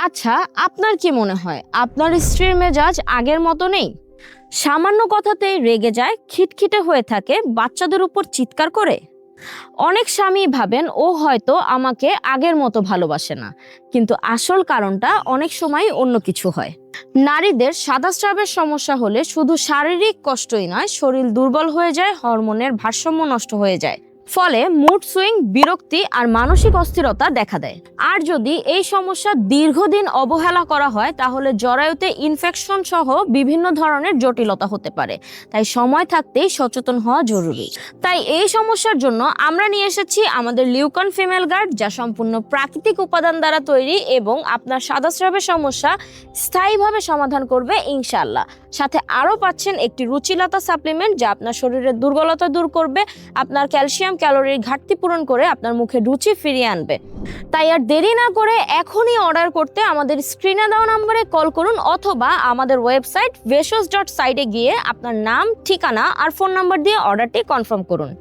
আচ্ছা, আপনার কি মনে হয় আপনার স্ত্রীর মেজাজ আগের মতো নেই? সামান্য কথাতেই রেগে যায়, খিটখিটে হয়ে থাকে, বাচ্চাদের উপর চিৎকার করে? অনেক স্বামী ভাবেন ও হয়তো আমাকে আগের মতো ভালোবাসে না, কিন্তু আসল কারণটা অনেক সময় অন্য কিছু হয়। নারীদের সাদাস্রাবের সমস্যা হলে শুধু শারীরিক কষ্টই নয়, শরীর দুর্বল হয়ে যায়, হরমোনের ভারসাম্য নষ্ট হয়ে যায়, ফলে মুড সুইং, বিরক্তি আর মানসিক অস্থিরতা দেখা দেয়। আর যদি এই সমস্যা দীর্ঘদিন অবহেলা করা হয় তাহলে জরায়ুতে ইনফেকশন সহ বিভিন্ন ধরনের জটিলতা হতে পারে। তাই সময় থাকতেই সচেতন হওয়া জরুরি। তাই এই সমস্যার জন্য আমরা নিয়ে এসেছি আমাদের লিউকন ফিমেল গার্ড, যা সম্পূর্ণ প্রাকৃতিক উপাদান দ্বারা তৈরি এবং আপনার সাদাস্রাবের সমস্যা স্থায়ীভাবে সমাধান করবে ইনশাআল্লাহ। সাথে আরও পাচ্ছেন একটি রুচিলতা সাপ্লিমেন্ট, যা আপনার শরীরের দুর্বলতা দূর করবে, আপনার ক্যালসিয়াম ক্যালোরির ঘাটতি পূরণ করে আপনার মুখে রুচি ফিরিয়ে আনবে। তাই আর দেরি না করে এখনই অর্ডার করতে আমাদের স্ক্রিনে দেওয়া নম্বরে কল করুন, অথবা আমাদের ওয়েবসাইট vesos.site গিয়ে আপনার নাম, ঠিকানা আর ফোন নাম্বার দিয়ে অর্ডারটি কনফার্ম করুন।